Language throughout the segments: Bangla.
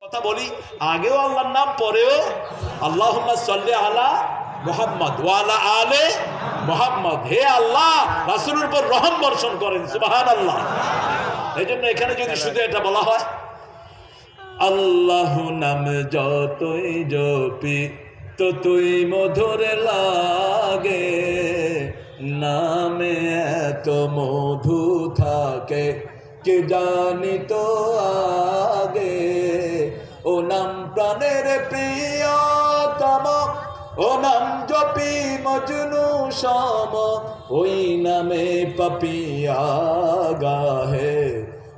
কথা বলি, আগেও আল্লাহর নাম, পরেও আল্লাহুম্মা সাল্লি আলা মুহাম্মদ ওয়া আলা আলে মুহাম্মদ। হে আল্লাহ, রাসূলের উপর রহম বর্ষণ করেন, সুবহানাল্লাহ। এইজন্য এখানে যদি শুধু এটা বলা হয়, আল্লাহু নাম যতই জপি ততই মধুর লাগে, নামে এত মধু থাকে কে জানি তো আগে। ও নাম প্রাণের প্রিয়তম, ও নাম জপি মজনু সম, ওই নামে পাপিয়া গাহে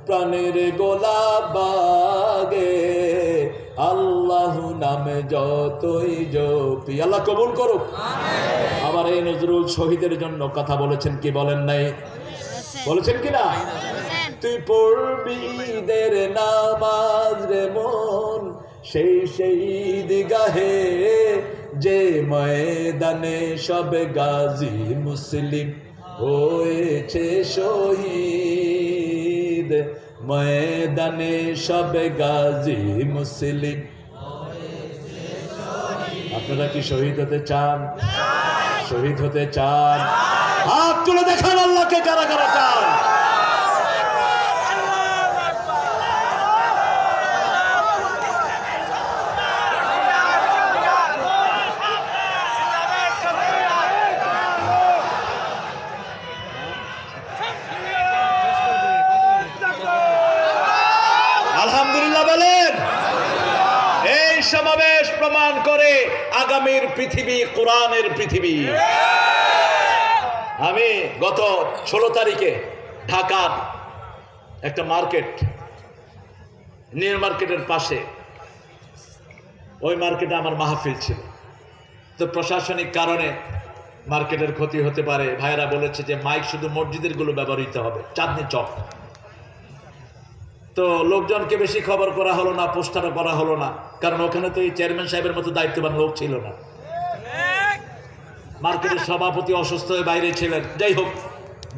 প্রাণের গোলাপ বাগে। আল্লাহু নামে যতই জপি। আল্লাহ কবুল করুক। আবার এই নজরুল শহীদের জন্য কথা বলেছেন, কি বলেন নাই? বলেছেন কিনা? তুই পড়বি ঈদের নামাজ রে মন, সেই শহীদ গাহে যে ময়দানে সব গাজী মুসলিম হয়েছে শহীদ, ময়দানে সব গাজী মুসলিম। আপনারা কি শহীদ হতে চান? শহীদ হতে চান? হাত তুলে দেখান আল্লাহকে, কারা কারা চান? আলহামদুলিল্লাহ বলেন। এই সমাবেশ প্রমাণ করে আগামীর পৃথিবী কোরআনের পৃথিবী। আমি গত 16 তারিখে ঢাকার একটা মার্কেট, নিউ মার্কেটের পাশে, ওই মার্কেটে আমার মাহফিল ছিল। তো প্রশাসনিক কারণে মার্কেটের ক্ষতি হতে পারে, ভাইরা বলেছে যে মাইক শুধু মসজিদের গুলো ব্যবহৃত হবে, চাঁদনি চক। তো লোকজনকে বেশি খবর করা হলো না, পোস্টারও করা হলো না, কারণ ওখানে তো এই চেয়ারম্যান সাহেবের মতো দায়িত্ববান লোক ছিল না। মার্কেটের সভাপতি অসুস্থ হয়ে বাইরে ছিলেন। যাই হোক,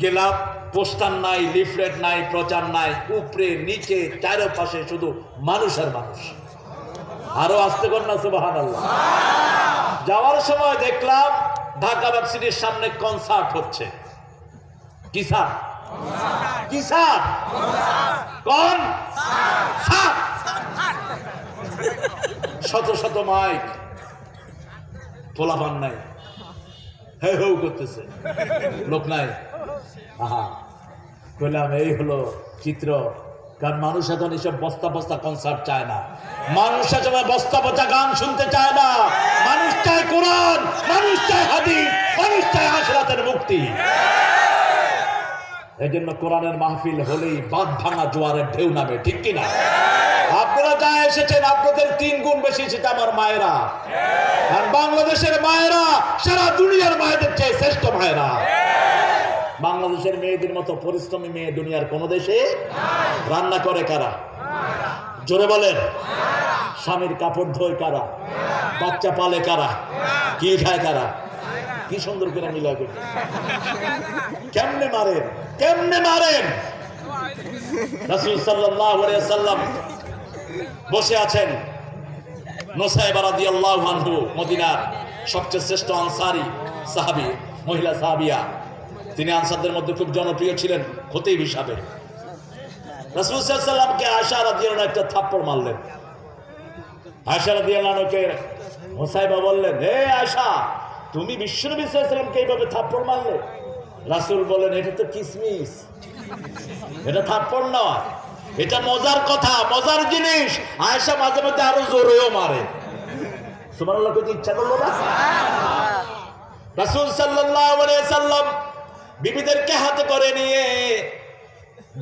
গেলাম, পোস্টার নাই, লিফলেট নাই, প্রচার নাই, উপরে নিচে চারপাশে শুধু মানুষ আর মানুষ। আরো আসতে কর না সুবহানাল্লাহ। যাওয়ার সময় দেখলাম ঢাকা ভার্সিটির সামনে কনসার্ট হচ্ছে। কিসার কিসার কোন শত শত মাইক, পোলাপান নাই, হে হৌ করতেছে, লোক নাই। আহা, বললাম এই হলো চিত্র। কারণ মানুষ এখন এসব বস্তা বস্তা কনসার্ট চায় না, মানুষ এখন বস্তা বস্তা গান শুনতে চায় না। মানুষ চায় কোরআন, মানুষ চায় হাদিস, মানুষ চায় আখিরাতের মুক্তি। এই জন্য কোরআনের মাহফিল হলেই বাঁধ ভাঙা জোয়ারের ঢেউ নামে, ঠিক কিনা? আপনারা যা এসেছেন, আপনাদের 3 গুণ বেশি এসেছে আমার মায়েরা। আর বাংলাদেশের মায়েরা সারা দুনিয়ার মায়েদের চেয়ে শ্রেষ্ঠ মায়েরা। বাংলাদেশের মেয়েদের মতো পরিশ্রমী মেয়ে দুনিয়ার কোন দেশে। রান্না করে কারা? জোরে বলেন। স্বামীর কাপড় ধোয় কারা? বাচ্চা পালে কারা? কি খায় কারা? কি সুন্দর করে মিলা করে কেমনে মারেন, কেমনে মারেন। রাসূল সাল্লাল্লাহু আলাইহি ওয়াসাল্লাম বসে আছেন, নুসাইবা রাদিয়াল্লাহু আনহু, মদিনার সবচেয়ে শ্রেষ্ঠ আনসারী সাহাবী, মহিলা সাহাবিয়া। তিনি আনসারদের মধ্যে খুব জনপ্রিয় ছিলেন খতিব হিসাবে। রাসূল সাল্লাল্লাহু আলাইহি ওয়াসাল্লামকে আয়েশা রাদিয়াল্লাহু আনহা একটা থাপ্পড় মারলেন। আয়েশা রাদিয়াল্লাহু আনহাকে নুসাইবা বললেন, হে আয়েশা, তুমি বিশ্বনবী সাল্লাল্লাহু আলাইহি ওয়াসাল্লামকে এইভাবে থাপ্পড় মারলে? রাসূল বলেন, এটা তো কিসমিস, এটা থাপ্পড় নয়, এটা মজার কথা, মজার জিনিস। আয়েশা মাঝে মধ্যে আরো জোরেও মারে। সুবহানাল্লাহ কইতে ইচ্ছা করলো না? রাসূল সাল্লাল্লাহু আলাইহি ওয়াসাল্লাম বিবিদেরকে হাতে করে নিয়ে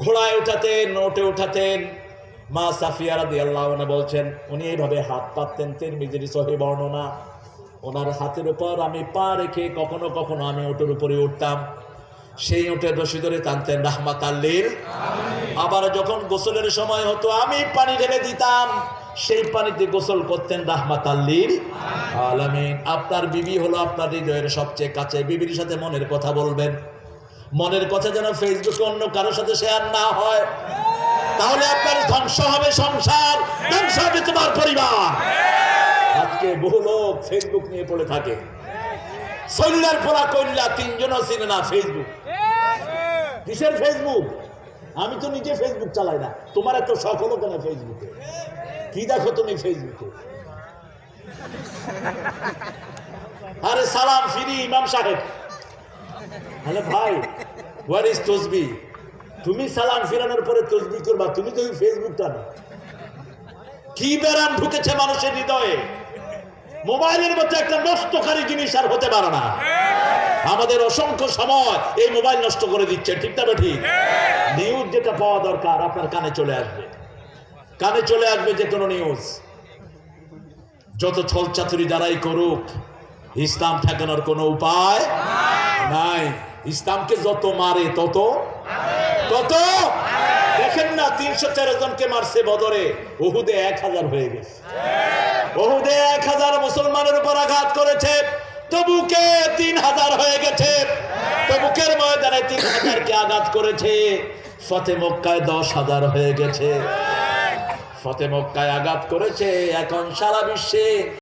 ঘোড়ায় উঠাতেন, ওটে উঠাতেন। মা সাফিয়া রাদিয়াল্লাহু আনহা বলছেন, উনি এইভাবে হাত পাততেন, তিরমিজির সহিহ বর্ণনা। ওনার হাতের উপর আমি পা রেখে কখনো কখনো আমি ওটের উপরে উঠতাম, সেই উটের রশি ধরে টানতেন রাহমাতাল লিল আলামিন। আবার যখন গোসলের সময় হতো আমি পানি ঢেলে দিতাম, সেই পানিতে গোসল করতেন রাহমাতাল লিল আলামিন। আপনার বিবি হলো আপনার হৃদয়ের সবচেয়ে কাছে। বিবির সাথে মনের কথা বলবেন, মনের কথা যেন ফেসবুকে অন্য কারোর সাথে শেয়ার না হয়। তাহলে আপনার ধ্বংস হবে সংসার, ধ্বংস হবে তোমার পরিবার। আজকে বহু লোক ফেসবুক নিয়ে পড়ে থাকে। সল্লার পোড়া কইল্লা তিনজনও চিনে না ফেসবুক। কিসের ফেসবুক? আমি তো নিজে ফেসবুক চালাই না, তোমার এত শখ হলো কেন ফেসবুকে? কি দেখো তুমি ফেসবুকে? আরে সালাম ফিরি ইমাম সাহেব। হ্যালো ভাই, হোয়ার ইজ তসবি? তুমি সালাম ফিরানোর পরে তসবি করবা, তুমি তো ফেসবুকটা না। কি বেরাম ঢুকেছে মানুষের হৃদয়ে? মোবাইলের মধ্যে একটা নষ্টকারী জিনিস আর হতে পারে না। আমাদের অসংখ্য সময় এই মোবাইল নষ্ট করে দিচ্ছে, ঠিক না ঠিক? নিউজ যেটা পাওয়া দরকার আপনার কানে চলে আসবে, কানে চলে আসবে যে কোনো নিউজ। যত ছল চাতুরি যারাই করুক, ইসলাম ঠেকানোর কোনো উপায় নাই। ইসলামকে যত মারে তত তত দেখেন না, 313 জনকে মারছে বদরে, উহুদে 1000 হয়ে গেছে। উহুদে 1000 মুসলমানের উপর আঘাত করেছে, তবুকে 3000 হয়ে গেছে। তবুকের ময়দানে 3000 কে আঘাত করেছে, ফতে মক্কায় 10,000 হয়ে গেছে। ফতে মক্কায় আঘাত করেছে, এখন সারা বিশ্বে